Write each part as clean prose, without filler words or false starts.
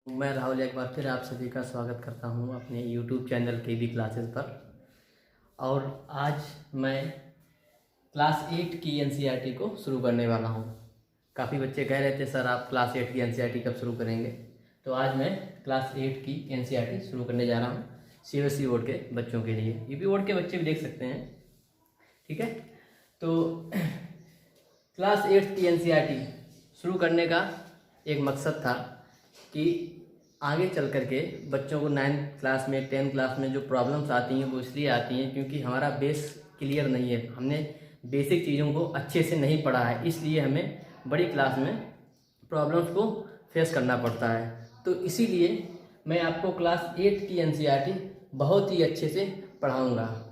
मैं राहुल एक बार फिर आप सभी का स्वागत करता हूं अपने YouTube चैनल KB क्लासेस पर। और आज मैं क्लास 8 की NCERT को शुरू करने वाला हूं। काफ़ी बच्चे कह रहे थे सर आप क्लास 8 की NCERT कब शुरू करेंगे, तो आज मैं क्लास 8 की NCERT शुरू करने जा रहा हूं CBSE बोर्ड के बच्चों के लिए। UP बोर्ड के बच्चे भी देख सकते हैं, ठीक है। तो क्लास 8 की NCERT शुरू करने का एक मकसद था कि आगे चल कर के बच्चों को 9th क्लास में 10th क्लास में जो प्रॉब्लम्स आती हैं वो इसलिए आती हैं क्योंकि हमारा बेस क्लियर नहीं है, हमने बेसिक चीज़ों को अच्छे से नहीं पढ़ा है, इसलिए हमें बड़ी क्लास में प्रॉब्लम्स को फेस करना पड़ता है। तो इसीलिए मैं आपको क्लास 8 की NCERT बहुत ही अच्छे से पढ़ाऊँगा।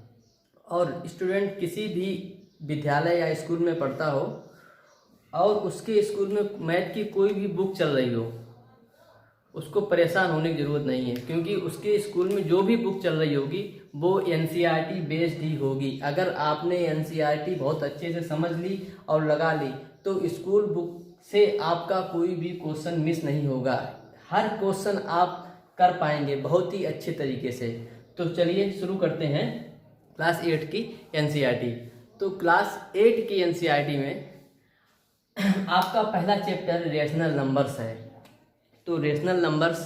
और स्टूडेंट किसी भी विद्यालय या स्कूल में पढ़ता हो और उसके स्कूल में मैथ की कोई भी बुक चल रही हो, उसको परेशान होने की ज़रूरत नहीं है, क्योंकि उसके स्कूल में जो भी बुक चल रही होगी वो NCERT बेस्ड ही होगी। अगर आपने NCERT बहुत अच्छे से समझ ली और लगा ली तो स्कूल बुक से आपका कोई भी क्वेश्चन मिस नहीं होगा, हर क्वेश्चन आप कर पाएंगे बहुत ही अच्छे तरीके से। तो चलिए शुरू करते हैं क्लास 8 की NCERT। तो क्लास 8 की NCERT में आपका पहला चैप्टर रेशनल नंबर्स है। तो रेशनल नंबर्स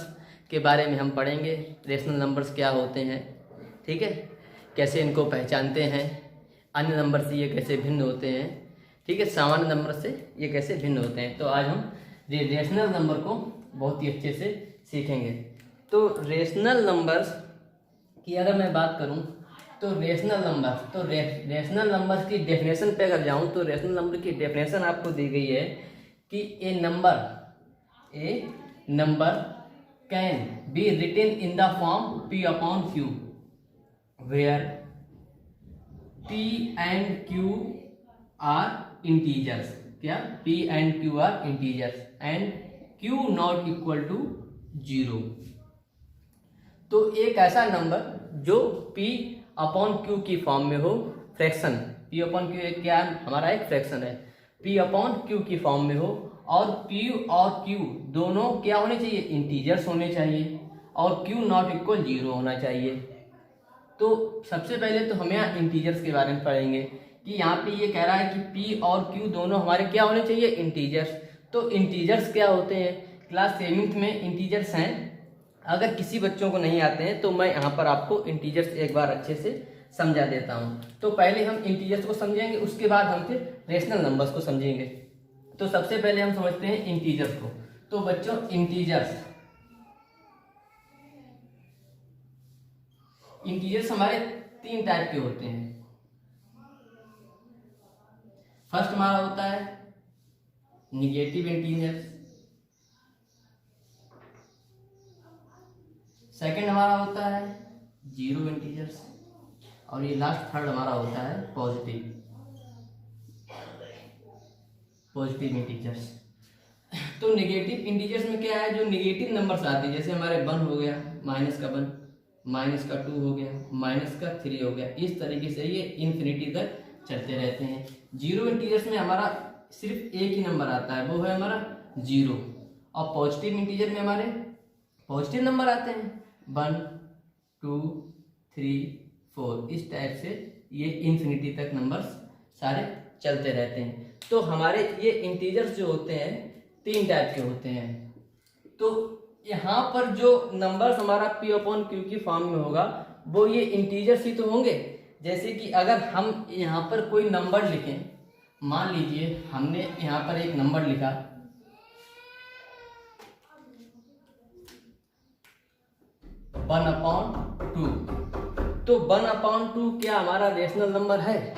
के बारे में हम पढ़ेंगे, रेशनल नंबर्स क्या होते हैं, ठीक है, कैसे इनको पहचानते हैं, अन्य नंबर से ये कैसे भिन्न होते हैं, ठीक है, सामान्य नंबर से ये कैसे भिन्न होते हैं। तो आज हम रेशनल नंबर को बहुत ही अच्छे से सीखेंगे। तो रेशनल नंबर्स की अगर मैं बात करूं तो रेशनल नंबर्स की डेफिनेशन पे अगर जाऊं तो रेशनल नंबर की डेफिनेशन आपको दी गई है कि a number can be written in the form P/Q where P and Q are integers. क्या? P and Q are integers and Q not equal to 0। तो एक ऐसा नंबर जो P/Q की फॉर्म में हो, फ्रैक्शन P/Q एक क्या हमारा एक फ्रैक्शन है, P/Q की फॉर्म में हो और P और Q दोनों क्या होने चाहिए, इंटीजर्स होने चाहिए और Q नॉट इक्वल 0 होना चाहिए। तो सबसे पहले तो हम यहाँ इंटीजर्स के बारे में पढ़ेंगे कि यहाँ पे ये कह रहा है कि P और Q दोनों हमारे क्या होने चाहिए, इंटीजर्स। तो इंटीजर्स क्या होते हैं, क्लास 7th में इंटीजर्स हैं। अगर किसी बच्चों को नहीं आते हैं तो मैं यहाँ पर आपको इंटीजर्स एक बार अच्छे से समझा देता हूँ। तो पहले हम इंटीजर्स को समझेंगे, उसके बाद हम फिर रेशनल नंबर्स को समझेंगे। तो सबसे पहले हम समझते हैं इंटीजर्स को। तो बच्चों इंटीजर्स हमारे 3 टाइप के होते हैं। फर्स्ट हमारा होता है निगेटिव इंटीजर्स, सेकंड हमारा होता है जीरो इंटीजर्स और ये लास्ट थर्ड हमारा होता है पॉजिटिव इंटीजर्स। तो नेगेटिव इंटीजर्स में क्या है, जो नेगेटिव नंबर्स आते हैं, जैसे हमारे 1 हो गया, माइनस का 1, माइनस का 2 हो गया, माइनस का 3 हो गया, इस तरीके से ये इन्फिनिटी तक चलते रहते हैं। जीरो इंटीजर्स में हमारा सिर्फ एक ही नंबर आता है, वो है हमारा 0। और पॉजिटिव इंटीजर में हमारे पॉजिटिव नंबर आते हैं 1 2 3 4, इस टाइप से ये इन्फिनिटी तक नंबर्स सारे चलते रहते हैं। तो हमारे ये इंटीजर्स जो होते हैं 3 टाइप के होते हैं। तो यहाँ पर जो नंबर्स हमारा P/Q की फॉर्म में होगा वो ये इंटीजर्स ही तो होंगे। जैसे कि अगर हम यहाँ पर कोई नंबर लिखें, मान लीजिए हमने यहाँ पर एक नंबर लिखा 1/2, तो 1/2 क्या हमारा रेशनल नंबर है?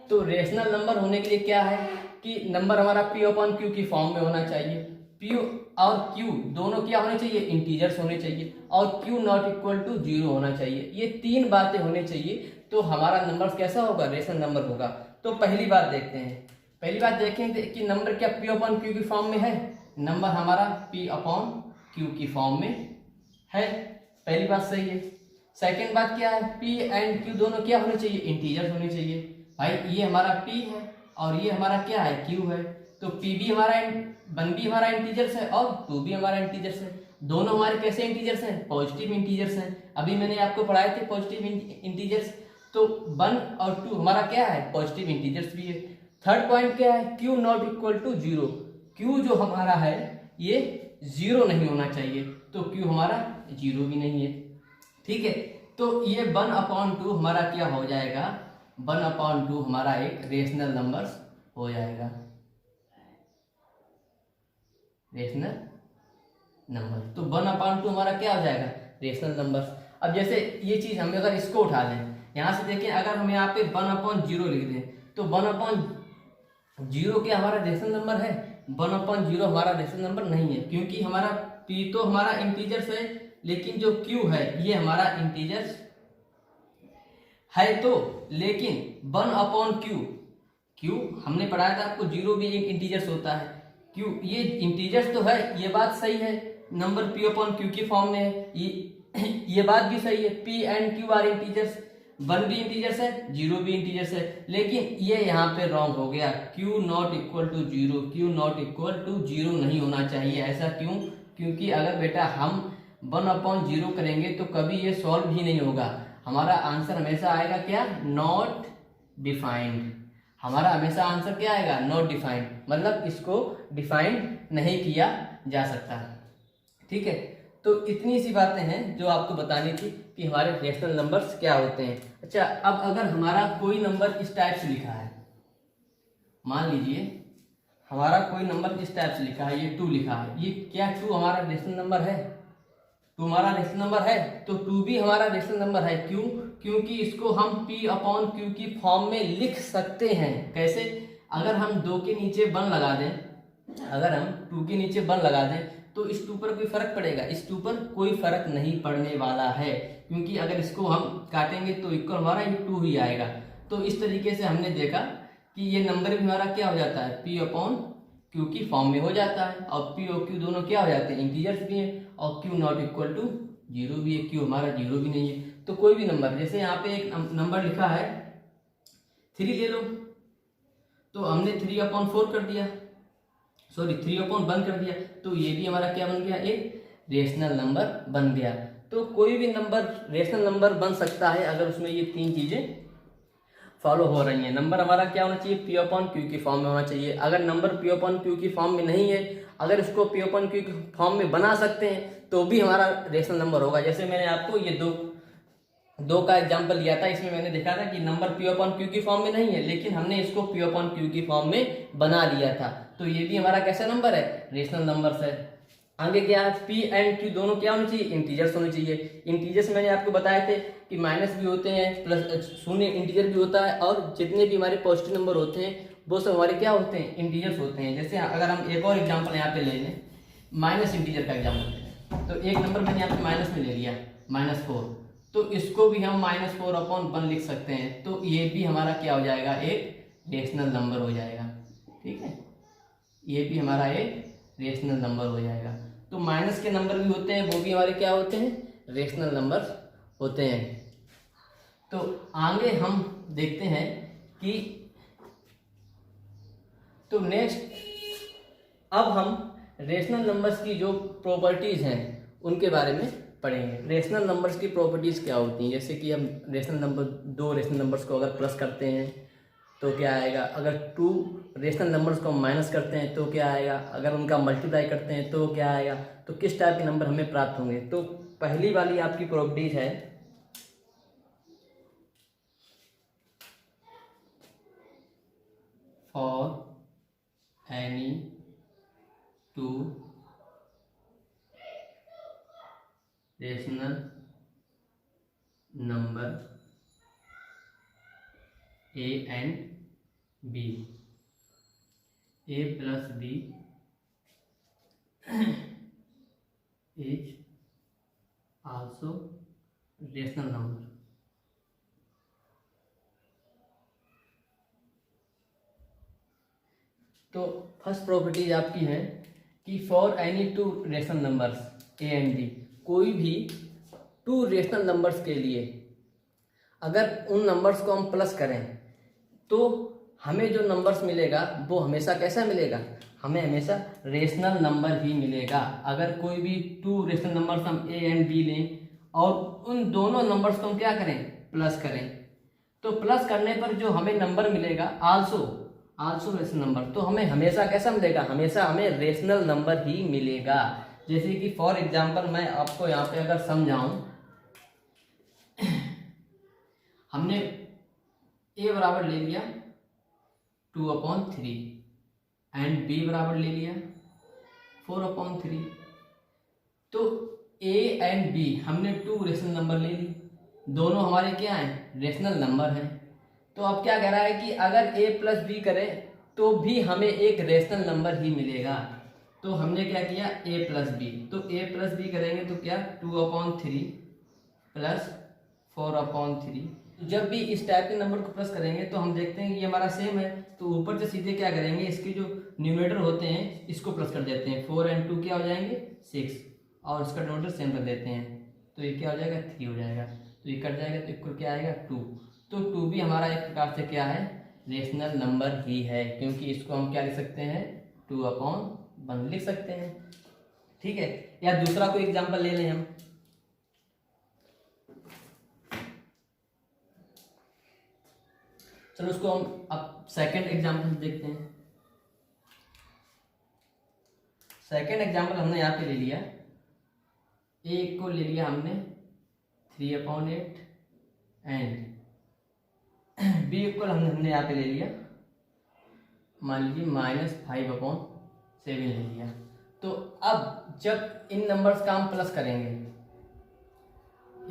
तो रेशनल नंबर होने के लिए क्या है कि नंबर हमारा P/Q की फॉर्म में होना चाहिए, P और Q दोनों क्या होने चाहिए, इंटीजर्स होने चाहिए और Q नॉट इक्वल टू 0 होना चाहिए। ये 3 बातें होने चाहिए तो हमारा नंबर कैसा होगा, रेशनल नंबर होगा। तो पहली बात देखते हैं, पहली बात देखेंगे कि नंबर क्या P/Q की फॉर्म में है, नंबर हमारा P/Q की फॉर्म में है, पहली बात सही है। सेकंड बात क्या है, P एंड Q दोनों क्या होने चाहिए, इंटीजर्स होने चाहिए। भाई ये हमारा P है और ये हमारा क्या है, Q है, तो P भी हमारा 1 भी हमारा इंटीजर्स है और 2 भी हमारा इंटीजर्स है। दोनों हमारे कैसे इंटीजर्स हैं, पॉजिटिव इंटीजर्स हैं। अभी मैंने आपको पढ़ाए थे पॉजिटिव इंटीजर्स, तो 1 और 2 हमारा क्या है, पॉजिटिव इंटीजर्स भी है। थर्ड पॉइंट क्या है, q not equal to 0, q जो हमारा है ये 0 नहीं होना चाहिए, तो q हमारा 0 भी नहीं है। ठीक है, तो ये 1/2 हमारा क्या हो जाएगा, 1/2 हमारा एक रेशनल नंबर्स हो जाएगा, रेशनल नंबर। तो 1/2 हमारा क्या हो जाएगा, रेशनल नंबर्स। अब जैसे ये चीज हम अगर इसको उठा लें, यहां से देखें, अगर हम यहाँ पे 1/0 लिख दें, तो 1/0 क्या हमारा रेशनल नंबर है, 1/0 हमारा रेशनल नंबर नहीं है, क्योंकि हमारा p तो हमारा इंटीजर्स है, लेकिन जो q है ये हमारा इंटीजर्स है। तो लेकिन 1/q, q हमने पढ़ाया था आपको 0 भी एक इंटीजर्स होता है, q ये इंटीजर्स तो है, ये बात सही है, नंबर p/q की फॉर्म में है, ये बात भी सही है, p and q are integers, 1 भी इंटीजर्स है, 0 भी इंटीजर्स है, लेकिन ये यहाँ पे रॉन्ग हो गया, q not equal to 0, q not equal to 0 नहीं होना चाहिए। ऐसा क्यों, क्योंकि अगर बेटा हम 1/0 करेंगे तो कभी ये सॉल्व ही नहीं होगा, हमारा आंसर हमेशा आएगा क्या, नॉट डिफाइंड। हमारा हमेशा आंसर क्या आएगा, नॉट डिफाइंड, मतलब इसको डिफाइंड नहीं किया जा सकता। ठीक है, तो इतनी सी बातें हैं जो आपको बतानी थी कि हमारे रेशनल नंबर्स क्या होते हैं। अच्छा, अब अगर हमारा कोई नंबर इस टाइप से लिखा है, मान लीजिए हमारा कोई नंबर इस टाइप से लिखा है, ये 2 लिखा है, ये क्या 2 हमारा रेशनल नंबर है, 2 हमारा रेशनल नंबर है, तो 2 भी हमारा रेशनल नंबर है। क्यों, क्योंकि इसको हम p/q की फॉर्म में लिख सकते हैं। कैसे, अगर हम 2 के नीचे 1 लगा दें, अगर हम 2 के नीचे 1 लगा दें तो इस 2 पर कोई फर्क पड़ेगा, इस 2 पर कोई फर्क नहीं पड़ने वाला है, क्योंकि अगर इसको हम काटेंगे तो इक्वल हमारा ये 2 ही आएगा। तो इस तरीके से हमने देखा कि ये नंबर भी हमारा क्या हो जाता है, p/q की फॉर्म में हो जाता है, और p और q दोनों क्या हो जाते हैं, इंटीजर्स भी हैं, और q नॉट इक्वल टू 0 भी है, q हमारा 0 भी नहीं है। तो कोई भी नंबर, जैसे यहाँ पे एक नंबर लिखा है 3 ले लो, तो हमने 3/4 कर दिया, सॉरी 3/1 कर दिया, तो ये भी हमारा क्या बन गया, एक रेशनल नंबर बन गया। तो कोई भी नंबर रेशनल नंबर बन सकता है अगर उसमें ये 3 चीजें फॉलो हो रही हैं। नंबर हमारा क्या होना चाहिए, p/q की फॉर्म में होना चाहिए। अगर नंबर p/q की फॉर्म में नहीं है, अगर इसको p/q की फॉर्म में बना सकते हैं तो भी हमारा रेशनल नंबर होगा। जैसे मैंने आपको ये दो का एग्जांपल दिया था, इसमें मैंने देखा था कि नंबर p/q की फॉर्म में नहीं है, लेकिन हमने इसको p/q की फॉर्म में बना लिया था, तो ये भी हमारा कैसा नंबर है, रेशनल नंबर है। आगे क्या है, p एंड q दोनों क्या होने चाहिए, इंटीजर्स होने चाहिए। इंटीजर्स मैंने आपको बताए थे कि माइनस भी होते हैं, प्लस शून्य इंटीजर भी होता है, और जितने भी हमारे पॉजिटिव नंबर होते हैं वो सब हमारे क्या होते हैं, इंटीजर्स होते हैं। जैसे अगर हम एक और एग्जाम्पल यहाँ पे ले लें, माइनस इंटीजर का एग्जाम्पल ले लें, तो एक नंबर मैंने यहाँ पे माइनस में ले लिया, -4, तो इसको भी हम -4/1 लिख सकते हैं, तो ये भी हमारा क्या हो जाएगा, एक रेशनल नंबर हो जाएगा। ठीक है, ये भी हमारा एक रेशनल नंबर हो जाएगा। तो माइनस के नंबर भी होते हैं, वो भी हमारे क्या होते हैं, रेशनल नंबर होते हैं। तो आगे हम देखते हैं कि तो नेक्स्ट अब हम रेशनल नंबर्स की जो प्रॉपर्टीज हैं उनके बारे में पढ़ेंगे। रेशनल नंबर्स की प्रॉपर्टीज क्या होती हैं, जैसे कि हम रेशनल नंबर, 2 रेशनल नंबर्स को अगर प्लस करते हैं तो क्या आएगा, अगर 2 रेशनल नंबर्स को माइनस करते हैं तो क्या आएगा, अगर उनका मल्टीप्लाई करते हैं तो क्या आएगा, तो किस टाइप के नंबर हमें प्राप्त होंगे। तो पहली वाली आपकी प्रॉपर्टीज है for any 2 rational number a and b, a plus b is also rational number। तो फर्स्ट प्रॉपर्टीज आपकी है कि for any 2 rational numbers a and b, कोई भी 2 रेशनल नंबर्स के लिए अगर उन नंबर्स को हम प्लस करें तो हमें जो नंबर्स मिलेगा वो हमेशा कैसा मिलेगा, हमें हमेशा रेशनल नंबर ही मिलेगा। अगर कोई भी टू रेशनल नंबर्स हम ए एंड बी लें और उन दोनों नंबर्स को हम क्या करें, प्लस करें, तो प्लस करने पर जो हमें नंबर मिलेगा आल्सो रेशनल नंबर, तो हमें हमेशा कैसा मिलेगा, हमेशा हमें रेशनल नंबर ही मिलेगा। जैसे कि फॉर एग्जांपल मैं आपको यहाँ पे अगर समझाऊं, हमने ए बराबर ले लिया 2/3 एंड बी बराबर ले लिया 4/3, तो ए एंड बी हमने टू रेशनल नंबर ले ली, दोनों हमारे क्या हैं, रेशनल नंबर हैं। तो अब क्या कह रहा है कि अगर a प्लस बी करें तो भी हमें एक रेशनल नंबर ही मिलेगा। तो हमने क्या किया, a प्लस बी, तो a प्लस बी करेंगे तो क्या 2/3 प्लस 4/3। जब भी इस टाइप के नंबर को प्लस करेंगे तो हम देखते हैं कि ये हमारा सेम है, तो ऊपर से सीधे क्या करेंगे, इसके जो न्यूमरेटर होते हैं इसको प्लस कर देते हैं, 4 and 2 क्या हो जाएंगे 6, और इसका डिनोमिनेटर सेम कर देते हैं, तो ये क्या हो जाएगा 3 हो जाएगा, तो ये कट जाएगा तो इक्वल क्या आएगा 2। तो 2 भी हमारा एक प्रकार से क्या है, रेशनल नंबर ही है, क्योंकि इसको हम क्या लिख सकते हैं 2/1 लिख सकते हैं। ठीक है, या दूसरा कोई एग्जांपल ले लें हम, चलो उसको हम अब सेकंड एग्जांपल देखते हैं। सेकंड एग्जांपल हमने यहाँ पे ले लिया, ए को ले लिया हमने 3/8 एंड बी इक्वल हमने यहाँ पे ले लिया मान लीजिए -5/7 ले लिया। तो अब जब इन नंबर्स का हम प्लस करेंगे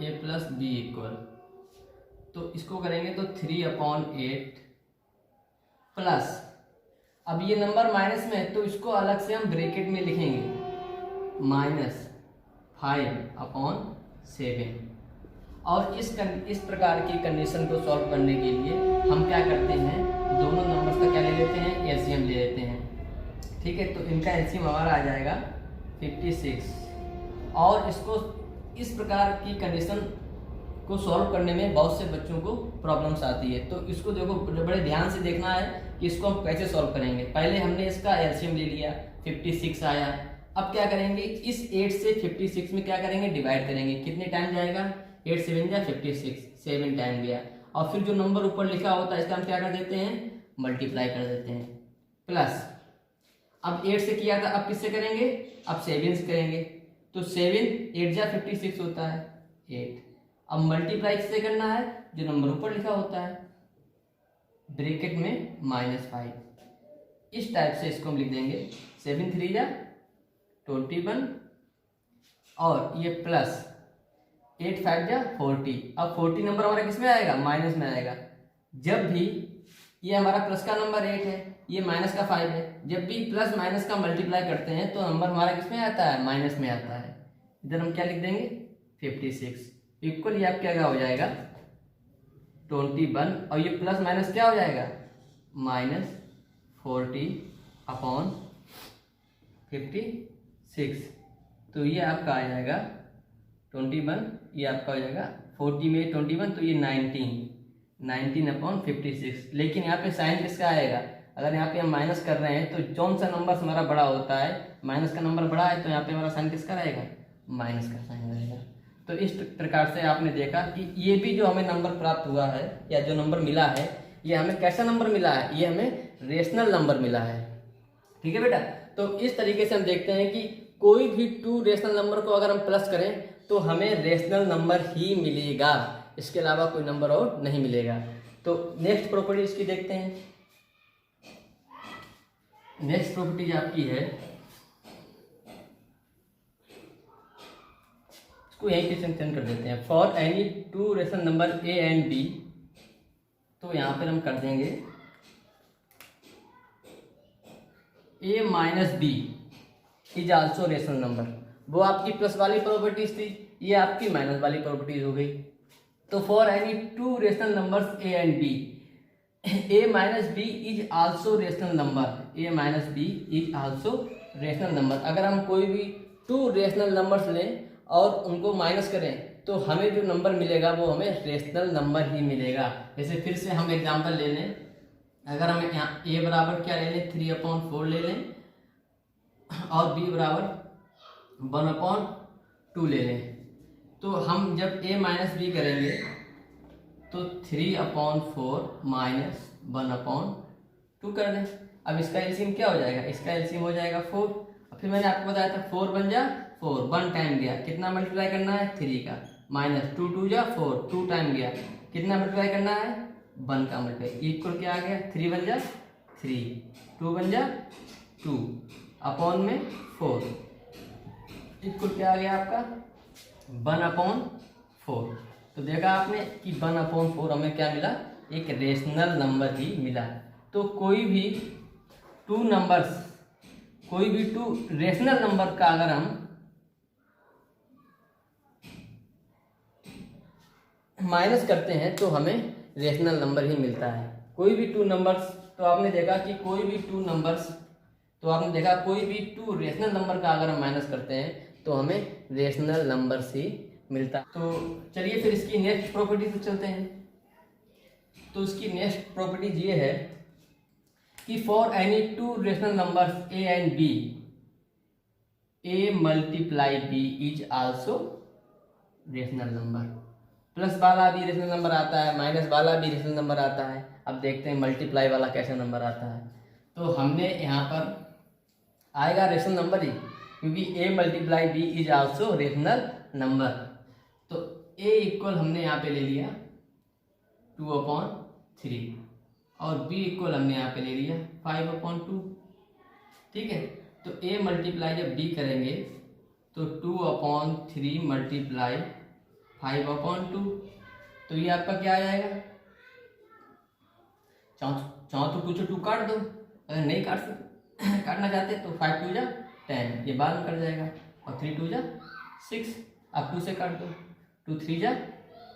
a प्लस बी इक्वल, तो इसको करेंगे तो 3/8 प्लस, अब ये नंबर माइनस में है तो इसको अलग से हम ब्रैकेट में लिखेंगे -5/7। और इस प्रकार की कंडीशन को सॉल्व करने के लिए हम क्या करते हैं, दोनों नंबर्स का क्या ले लेते हैं, एलसीएम ले लेते हैं। ठीक है, तो इनका एलसीएम हमारा आ जाएगा 56, और इसको इस प्रकार की कंडीशन को सॉल्व करने में बहुत से बच्चों को प्रॉब्लम्स आती है। तो इसको देखो बड़े ध्यान से देखना है कि इसको हम कैसे सॉल्व करेंगे। पहले हमने इसका एलसीएम ले लिया 56 आया, अब क्या करेंगे, इस 8 से 56 में क्या करेंगे, डिवाइड करेंगे, कितने टाइम जाएगा, 8 7 जा 56, 7 टाइम गया, और फिर जो नंबर ऊपर लिखा होता है इसका हम क्या कर देते हैं, मल्टीप्लाई कर देते हैं, प्लस, अब 8 से किया था अब किससे करेंगे, अब 7 से करेंगे, तो 7 8 जा 56 होता है 8, अब मल्टीप्लाई किससे करना है, जो नंबर ऊपर लिखा होता है, ब्रैकेट में -5, इस टाइप से इसको हम लिख देंगे 7 3 जा 21, और ये प्लस 8 5 जा 40। अब 40 नंबर हमारा किस में आएगा, माइनस में आएगा। जब भी ये हमारा प्लस का नंबर 8 है, ये माइनस का 5 है, जब भी प्लस माइनस का मल्टीप्लाई करते हैं तो नंबर हमारा किस में आता है, माइनस में आता है। इधर हम क्या लिख देंगे 56 इक्वल, ये आप क्या हो जाएगा 21, और ये प्लस माइनस क्या हो जाएगा -40/56, तो ये आपका आ जाएगा 21, ये आपका हो जाएगा 40 में 21, तो ये 19/56। लेकिन यहाँ पे साइन किसका आएगा, अगर यहाँ पे हम माइनस कर रहे हैं तो कौन सा नंबर हमारा बड़ा होता है, माइनस का नंबर बड़ा है, तो यहाँ पे हमारा साइन किसका रहेगा, माइनस का साइन रहेगा। तो इस प्रकार से आपने देखा कि ये भी जो हमें नंबर प्राप्त हुआ है या जो नंबर मिला है, ये हमें कैसा नंबर मिला है, ये हमें रेशनल नंबर मिला है। ठीक है बेटा, तो इस तरीके से हम देखते हैं कि कोई भी टू रेशनल नंबर को अगर हम प्लस करें तो हमें रेशनल नंबर ही मिलेगा, इसके अलावा कोई नंबर और नहीं मिलेगा। तो नेक्स्ट प्रॉपर्टी इसकी देखते हैं। नेक्स्ट प्रॉपर्टी आपकी है, इसको यहीं पे सेंड कर देते हैं, for any two rational number A and B, तो यहाँ पर हम कर देंगे a minus B is also rational number. वो आपकी प्लस वाली प्रॉपर्टीज थी, ये आपकी माइनस वाली प्रॉपर्टीज हो गई। तो for any two rational numbers A and B, a minus B is also rational number, a minus B is also rational number. अगर हम कोई भी टू रेशनल नंबर्स लें और उनको माइनस करें तो हमें जो नंबर मिलेगा वो हमें रेशनल नंबर ही मिलेगा। जैसे फिर से हम एग्जांपल ले लें, अगर हम यहाँ a बराबर क्या ले लें 3/4 ले लें, और b बराबर 1/2 ले लें। तो हम जब a माइनस बी करेंगे तो 3/4 माइनस 1/2 कर दें। अब इसका एलसीएम क्या हो जाएगा, इसका एलसीएम हो जाएगा 4। और फिर मैंने आपको बताया था 4 बन जा 4, 1 टाइम गया, कितना मल्टीप्लाई करना है 3 का, माइनस 2 2 जा 4, 2 टाइम गया, कितना मल्टीप्लाई करना है 1 का मल्टीप्लाई, इक्वल क्या आ गया 3 बन जा 3, 2 बन जा 2 अपॉन में 4, इक्वल क्या आ गया आपका 1/4। तो देखा आपने कि 1/4 हमें क्या मिला, एक रेशनल नंबर ही मिला। तो कोई भी टू रेशनल नंबर का अगर हम माइनस करते हैं तो हमें रेशनल नंबर ही मिलता है। कोई भी टू नंबर्स, तो आपने देखा कि कोई भी टू रेशनल नंबर का अगर हम माइनस करते हैं तो हमें रेशनल नंबर ही मिलता है। तो चलिए फिर इसकी नेक्स्ट प्रॉपर्टी पे चलते हैं। तो इसकी नेक्स्ट प्रॉपर्टीज ये है कि for any two rational numbers a and b, a multiply b is also rational number. Plus वाला भी रेशनल नंबर आता है, माइनस वाला भी रेशनल नंबर आता है। अब देखते हैं मल्टीप्लाई वाला कैसा नंबर आता है। तो हमने यहाँ पर आएगा रेशनल नंबर ही, क्योंकि a multiply b is also rational number. तो a इक्वल हमने यहाँ पे ले लिया 2/3 और b इक्वल हमने यहाँ पे ले लिया 5/2। ठीक है, तो a मल्टीप्लाई जब b करेंगे तो 2/3 मल्टीप्लाई 5/2, तो ये आपका क्या आ जाएगा, चाहो तो कुछ 2 काट दो, अगर नहीं काटना चाहते तो 5 2 जा 10, ये बाद में कट जाएगा, और 3 2 जा 6, अब 2 से काट दो, 2 3 जा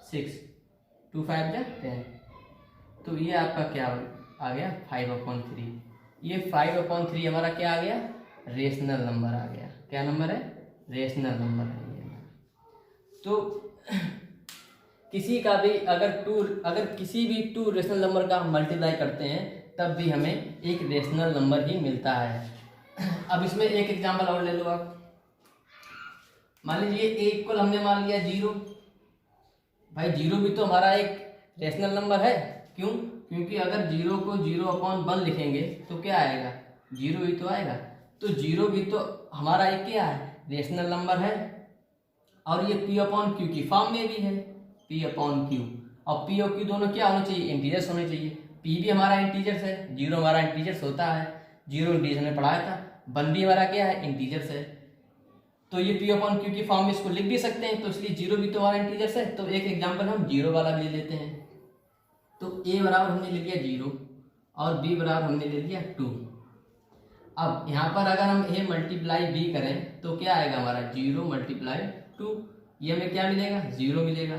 6, 2 5 जा 10, तो ये आपका क्या आ गया 5/3। ये 5/3 हमारा क्या आ गया, रेशनल नंबर आ गया। क्या नंबर है, रेशनल नंबर है ये। तो किसी का भी अगर किसी भी टू रेशनल नंबर का हम मल्टीप्लाई करते हैं तब भी हमें एक रेशनल नंबर ही मिलता है। अब इसमें एक एग्जांपल और ले लो आप। मान लीजिए a इक्वल हमने मान लिया 0। भाई 0 भी तो हमारा एक रेशनल नंबर है। क्यों, क्योंकि अगर 0 को 0/1 लिखेंगे तो क्या आएगा, 0 ही तो आएगा। तो 0 भी तो हमारा एक क्या है, रेशनल नंबर है। और ये p/q की फॉर्म में भी है, p/q। और p और q दोनों क्या होने चाहिए, इंटीजर्स होने चाहिए। p भी हमारा इंटीजर्स है, 0 हमारा इंटीजर्स होता है, 0 इंटीजर में पढ़ाया था। 1 भी हमारा क्या है, इंटीजर्स है। तो ये p/q की फॉर्म में इसको लिख भी सकते हैं, तो इसलिए 0 भी तो हमारा इंटीजर्स है। तो एक एग्जाम्पल हम 0 वाला भी ले लेते हैं। तो a बराबर हमने ले लिया 0 और b बराबर हमने ले लिया 2। अब यहाँ पर अगर हम a मल्टीप्लाई b करें तो क्या आएगा हमारा, 0 मल्टीप्लाई 2, ये हमें क्या मिलेगा, 0 मिलेगा।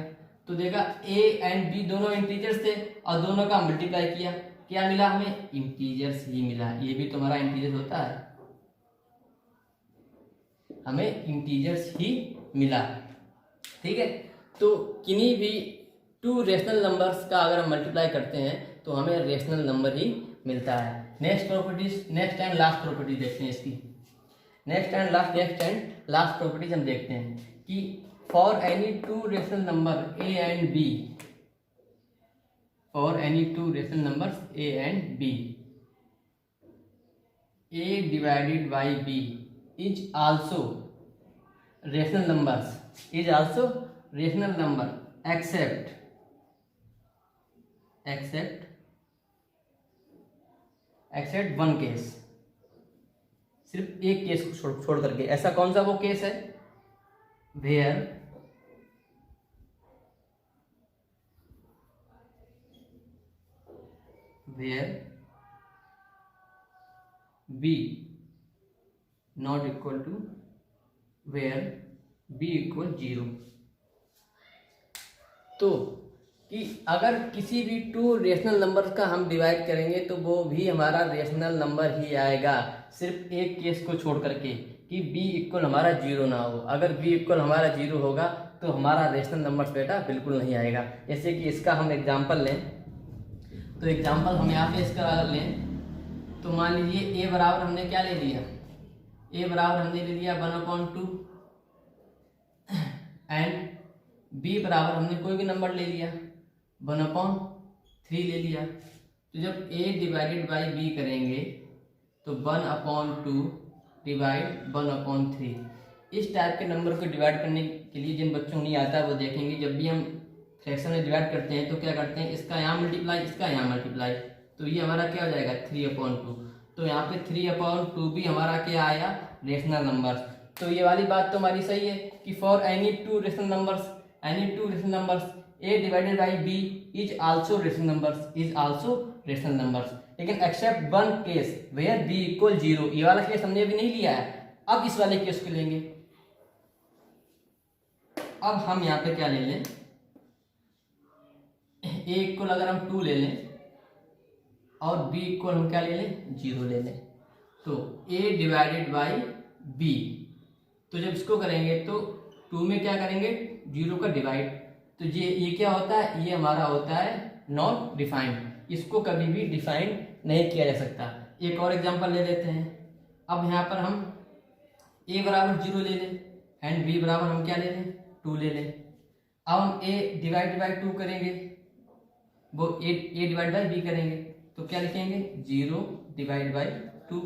तो देखा a एंड b दोनों इंटीजर्स थे और दोनों का मल्टीप्लाई किया, क्या मिला हमें, इंटीजर्स ही मिला। ये भी तो हमारा इंटीजर होता है, हमें इंटीजर्स ही मिला। ठीक है, तो किन्हीं भी टू रेशनल नंबर्स का अगर हम मल्टीप्लाई करते हैं तो हमें रेशनल नंबर ही मिलता है। नेक्स्ट एंड लास्ट प्रॉपर्टी देखते हैं इसकी। नेक्स्ट एंड लास्ट प्रॉपर्टीज हम देखते हैं कि for any two rational number a and b, for any two rational numbers a and b, a divided by b is also rational number except one case. सिर्फ एक case को छोड़ करके। ऐसा कौन सा वो केस है, where b not equal to where b equal 0। तो कि अगर किसी भी टू रेशनल नंबर का हम डिवाइड करेंगे तो वो भी हमारा रेशनल नंबर ही आएगा, सिर्फ एक केस को छोड़ करके कि b इक्वल हमारा 0 ना हो। अगर b इक्वल हमारा 0 होगा तो हमारा रेशनल नंबर बेटा बिल्कुल नहीं आएगा। जैसे कि इसका हम एग्जांपल लें, तो एग्जांपल हम यहाँ पे इसका लें तो मान लीजिए a बराबर हमने क्या ले लिया, ए बराबर हमने ले लिया 1/2 एंड बी बराबर हमने कोई भी नंबर ले लिया 1/3 ले लिया। तो जब a डिवाइडेड बाई बी करेंगे तो 1/2 डिवाइड 1/3। इस टाइप के नंबर को डिवाइड करने के लिए जिन बच्चों को नहीं आता वो देखेंगे, जब भी हम फ्रैक्शन में डिवाइड करते हैं तो क्या करते हैं, इसका यहाँ मल्टीप्लाई, इसका यहाँ मल्टीप्लाई, तो ये हमारा क्या हो जाएगा 3/2। तो यहाँ पे 3/2 भी हमारा क्या आया, रेशनल नंबर्स। तो ये वाली बात तो हमारी सही है कि for any two rational numbers a divided by b is also rational numbers, लेकिन except one case where b equal 0। ये वाला केस हमने अभी नहीं लिया है, अब इस वाले केस को लेंगे। अब हम यहाँ पे क्या ले लें, a इक्वल अगर हम 2 ले लें और b इक्वल हम क्या ले लें 0 ले लें, तो a डिवाइडेड बाई b, तो जब इसको करेंगे तो 2 में क्या करेंगे 0 का डिवाइड, तो ये क्या होता है, ये हमारा होता है नॉट डिफाइंड, इसको कभी भी डिफाइन नहीं किया जा सकता। एक और एग्जांपल ले लेते हैं। अब यहाँ पर हम a बराबर 0 ले लें एंड b बराबर हम क्या ले लें 2 ले लें। अब हम a डिवाइड बाई 2 करेंगे, वो a डिवाइड बाई b करेंगे, तो क्या लिखेंगे 0 डिवाइड बाई 2।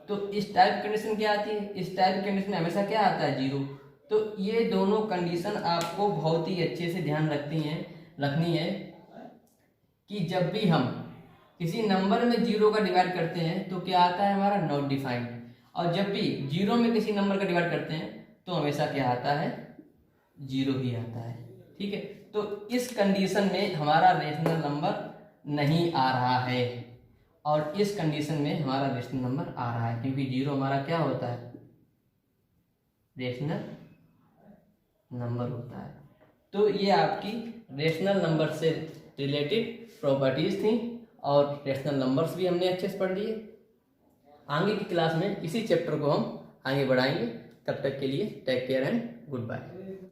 तो इस टाइप कंडीशन क्या आती है, इस टाइप कंडीशन में हमेशा क्या आता है 0। तो ये दोनों कंडीशन आपको बहुत ही अच्छे से ध्यान रखनी है कि जब भी हम किसी नंबर में 0 का डिवाइड करते हैं तो क्या आता है हमारा नॉट डिफाइंड, और जब भी 0 में किसी नंबर का डिवाइड करते हैं तो हमेशा क्या आता है 0 ही आता है। ठीक है, तो इस कंडीशन में हमारा रेशनल नंबर नहीं आ रहा है और इस कंडीशन में हमारा रेशनल नंबर आ रहा है, क्योंकि 0 हमारा क्या होता है रेशनल नंबर होता है। तो ये आपकी रेशनल नंबर से रिलेटेड प्रॉपर्टीज थी और रेशनल नंबर्स भी हमने अच्छे से पढ़ लिए। आगे की क्लास में इसी चैप्टर को हम आगे बढ़ाएंगे। तब तक के लिए take care and good bye.